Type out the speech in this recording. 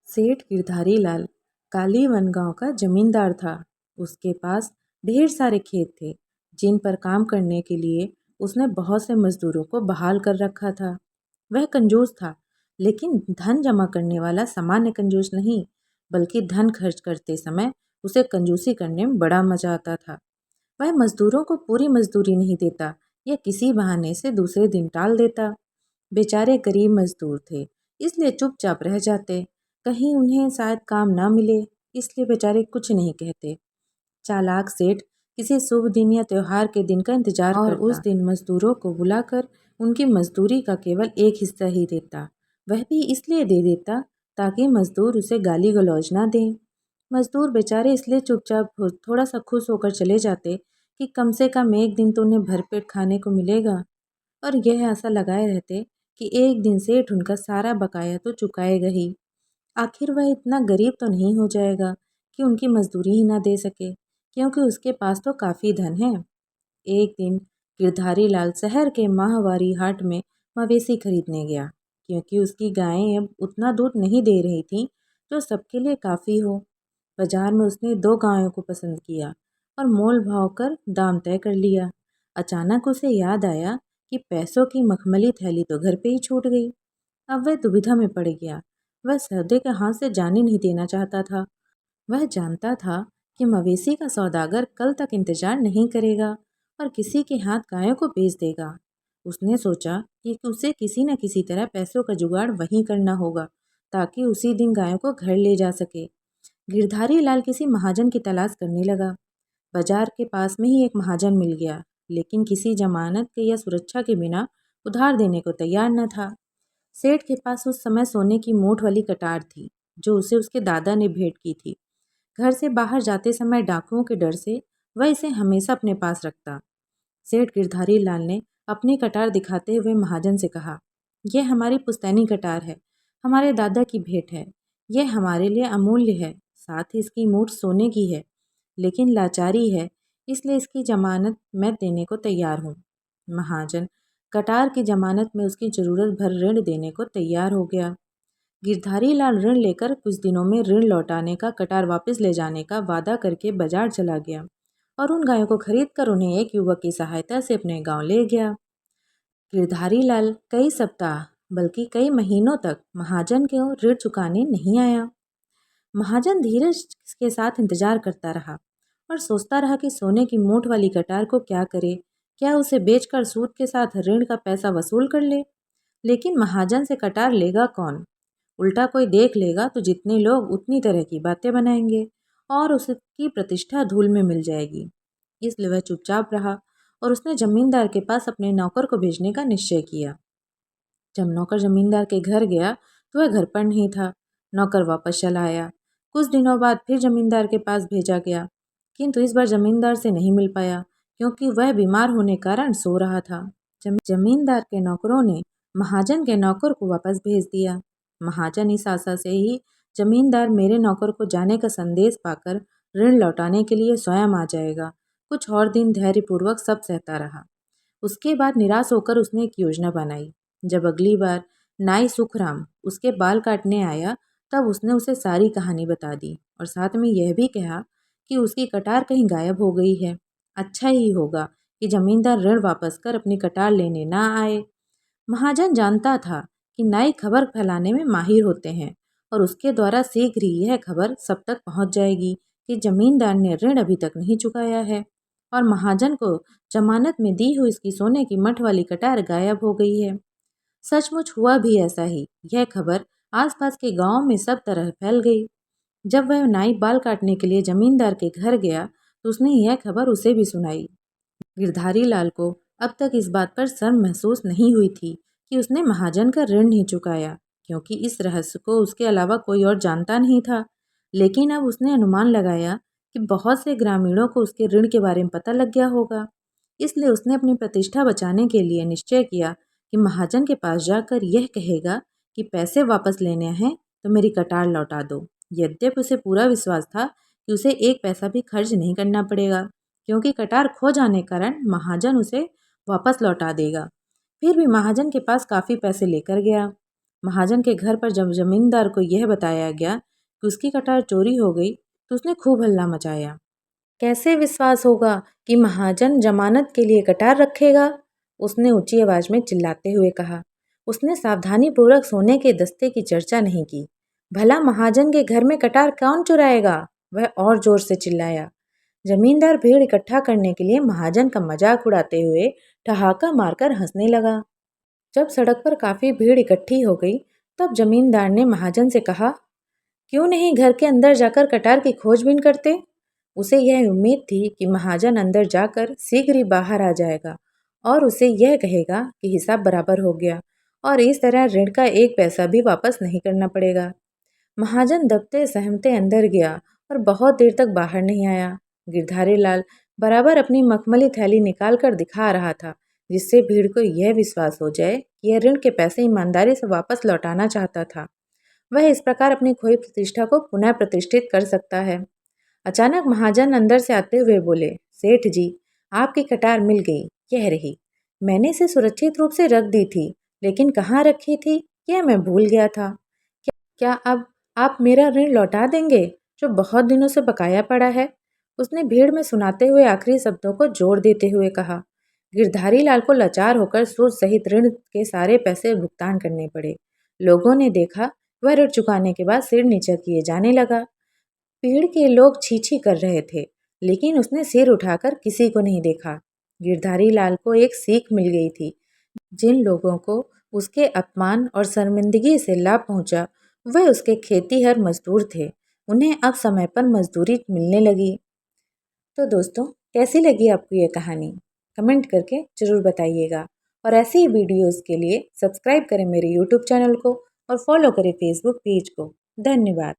सेठ गिरधारी लाल कालीवन गांव का जमींदार था। उसके पास ढेर सारे खेत थे जिन पर काम करने के लिए उसने बहुत से मजदूरों को बहाल कर रखा था। वह कंजूस था, लेकिन धन जमा करने वाला सामान्य कंजूस नहीं, बल्कि धन खर्च करते समय उसे कंजूसी करने में बड़ा मजा आता था। वह मजदूरों को पूरी मजदूरी नहीं देता या किसी बहाने से दूसरे दिन टाल देता। बेचारे गरीब मजदूर थे, इसलिए चुपचाप रह जाते। कहीं उन्हें शायद काम ना मिले, इसलिए बेचारे कुछ नहीं कहते। चालाक सेठ किसी शुभ दिन या त्योहार के दिन का इंतजार और करता। उस दिन मजदूरों को बुलाकर उनकी मजदूरी का केवल एक हिस्सा ही देता। वह भी इसलिए दे देता ताकि मजदूर उसे गाली गलौज ना दें। मजदूर बेचारे इसलिए चुपचाप थोड़ा सा खुश होकर चले जाते कि कम से कम एक दिन तो उन्हें भरपेट खाने को मिलेगा, और यह आशा लगाए रहते कि एक दिन सेठ उनका सारा बकाया तो चुकाएगा ही। आखिर वह इतना गरीब तो नहीं हो जाएगा कि उनकी मजदूरी ही ना दे सके, क्योंकि उसके पास तो काफ़ी धन है। एक दिन गिरधारी लाल शहर के माहवारी हाट में मवेशी खरीदने गया, क्योंकि उसकी गायें अब उतना दूध नहीं दे रही थीं जो सबके लिए काफ़ी हो। बाजार में उसने दो गायों को पसंद किया और मोल भाव कर दाम तय कर लिया। अचानक उसे याद आया कि पैसों की मखमली थैली तो घर पे ही छूट गई। अब वह दुविधा में पड़ गया। वह सौदे के हाथ से जाने नहीं देना चाहता था। वह जानता था कि मवेशी का सौदागर कल तक इंतजार नहीं करेगा और किसी के हाथ गायों को बेच देगा। उसने सोचा कि उसे किसी न किसी तरह पैसों का जुगाड़ वहीं करना होगा, ताकि उसी दिन गायों को घर ले जा सके। गिरधारी लाल किसी महाजन की तलाश करने लगा। बाजार के पास में ही एक महाजन मिल गया, लेकिन किसी जमानत के या सुरक्षा के बिना उधार देने को तैयार न था। सेठ के पास उस समय सोने की मूठ वाली कटार थी, जो उसे उसके दादा ने भेंट की थी। घर से बाहर जाते समय डाकुओं के डर से वह इसे हमेशा अपने पास रखता। सेठ गिरधारी लाल ने अपनी कटार दिखाते हुए महाजन से कहा, यह हमारी पुश्तैनी कटार है, हमारे दादा की भेंट है। यह हमारे लिए अमूल्य है, साथ ही इसकी मूठ सोने की है, लेकिन लाचारी है, इसलिए इसकी जमानत मैं देने को तैयार हूँ। महाजन कटार की जमानत में उसकी ज़रूरत भर ऋण देने को तैयार हो गया। गिरधारी लाल ऋण लेकर कुछ दिनों में ऋण लौटाने का, कटार वापस ले जाने का वादा करके बाजार चला गया और उन गायों को खरीद कर उन्हें एक युवक की सहायता से अपने गांव ले गया। गिरधारी लाल कई सप्ताह, बल्कि कई महीनों तक महाजन को ऋण चुकाने नहीं आया। महाजन धीरज के साथ इंतजार करता रहा और सोचता रहा कि सोने की मूठ वाली कटार को क्या करे। क्या उसे बेचकर सूद के साथ ऋण का पैसा वसूल कर ले? लेकिन महाजन से कटार लेगा कौन? उल्टा कोई देख लेगा तो जितने लोग उतनी तरह की बातें बनाएंगे और उसकी प्रतिष्ठा धूल में मिल जाएगी। इसलिए वह चुपचाप रहा और उसने जमींदार के पास अपने नौकर को भेजने का निश्चय किया। जब नौकर जमींदार के घर गया तो वह घर पर नहीं था। नौकर वापस चला आया। कुछ दिनों बाद फिर जमींदार के पास भेजा गया, किंतु इस बार जमींदार से नहीं मिल पाया, क्योंकि वह बीमार होने कारण सो रहा था। जमींदार के नौकरों ने महाजन के नौकर को वापस भेज दिया। महाजन इस आशा से ही जमींदार मेरे नौकर को जाने का संदेश पाकर ऋण लौटाने के लिए स्वयं आ जाएगा, कुछ और दिन धैर्यपूर्वक सब सहता रहा। उसके बाद निराश होकर उसने एक योजना बनाई। जब अगली बार नाई सुखराम उसके बाल काटने आया, तब उसने उसे सारी कहानी बता दी और साथ में यह भी कहा कि उसकी कटार कहीं गायब हो गई है। अच्छा ही होगा कि जमींदार ऋण वापस कर अपनी कटार लेने ना आए। महाजन जानता था कि नाई खबर फैलाने में माहिर होते हैं और उसके द्वारा शीघ्र ही यह खबर सब तक पहुंच जाएगी कि जमींदार ने ऋण अभी तक नहीं चुकाया है और महाजन को जमानत में दी हुई इसकी सोने की मठ वाली कटार गायब हो गई है। सचमुच हुआ भी ऐसा ही। यह खबर आसपास के गांव में सब तरह फैल गई। जब वह नाई बाल काटने के लिए जमींदार के घर गया तो उसने यह खबर उसे भी सुनाई। गिरधारी लाल को अब तक इस बात पर शर्म महसूस नहीं हुई थी कि उसने महाजन का ऋण नहीं चुकाया, क्योंकि इस रहस्य को उसके अलावा कोई और जानता नहीं था। लेकिन अब उसने अनुमान लगाया कि बहुत से ग्रामीणों को उसके ऋण के बारे में पता लग गया होगा। इसलिए उसने अपनी प्रतिष्ठा बचाने के लिए निश्चय किया कि महाजन के पास जाकर यह कहेगा कि पैसे वापस लेने हैं तो मेरी कटार लौटा दो। यद्यपि उसे पूरा विश्वास था कि उसे एक पैसा भी खर्च नहीं करना पड़ेगा, क्योंकि कटार खो जाने कारण महाजन उसे वापस लौटा देगा। फिर भी महाजन के पास काफ़ी पैसे लेकर गया। महाजन के घर पर जब जमींदार को यह बताया गया कि उसकी कटार चोरी हो गई तो उसने खूब हल्ला मचाया। कैसे विश्वास होगा कि महाजन जमानत के लिए कटार रखेगा? उसने ऊंची आवाज में चिल्लाते हुए कहा। उसने सावधानीपूर्वक सोने के दस्ते की चर्चा नहीं की। भला महाजन के घर में कटार कौन चुराएगा? वह और जोर से चिल्लाया। जमींदार भीड़ इकट्ठा करने के लिए महाजन का मजाक उड़ाते हुए ठहाका मारकर हंसने लगा। जब सड़क पर काफी भीड़ इकट्ठी हो गई तब जमींदार ने महाजन से कहा, क्यों नहीं घर के अंदर जाकर कटार की खोजबीन करते? उसे यह उम्मीद थी कि महाजन अंदर जाकर शीघ्र ही बाहर आ जाएगा और उसे यह कहेगा कि हिसाब बराबर हो गया और इस तरह ऋण का एक पैसा भी वापस नहीं करना पड़ेगा। महाजन दबते सहमते अंदर गया और बहुत देर तक बाहर नहीं आया। गिरधारी लाल बराबर अपनी मखमली थैली निकाल कर दिखा रहा था, जिससे भीड़ को यह विश्वास हो जाए कि यह ऋण के पैसे ईमानदारी से वापस लौटाना चाहता था। वह इस प्रकार अपनी खोई प्रतिष्ठा को पुनः प्रतिष्ठित कर सकता है। अचानक महाजन अंदर से आते हुए बोले, सेठ जी, आपकी कटार मिल गई, यह रही। मैंने इसे सुरक्षित रूप से रख दी थी, लेकिन कहाँ रखी थी यह मैं भूल गया था। क्या अब आप मेरा ऋण लौटा देंगे जो बहुत दिनों से बकाया पड़ा है? उसने भीड़ में सुनाते हुए आखिरी शब्दों को जोर देते हुए कहा। गिरधारी लाल को लाचार होकर सूद सहित ऋण के सारे पैसे भुगतान करने पड़े। लोगों ने देखा वह ऋण चुकाने के बाद सिर नीचा किए जाने लगा। भीड़ के लोग छी छी कर रहे थे, लेकिन उसने सिर उठाकर किसी को नहीं देखा। गिरधारी लाल को एक सीख मिल गई थी। जिन लोगों को उसके अपमान और शर्मिंदगी से लाभ पहुंचा, वे उसके खेतीहर मजदूर थे। उन्हें अब समय पर मजदूरी मिलने लगी। तो दोस्तों, कैसी लगी आपको ये कहानी? कमेंट करके ज़रूर बताइएगा और ऐसी ही वीडियोस के लिए सब्सक्राइब करें मेरे यूट्यूब चैनल को और फॉलो करें फेसबुक पेज को। धन्यवाद।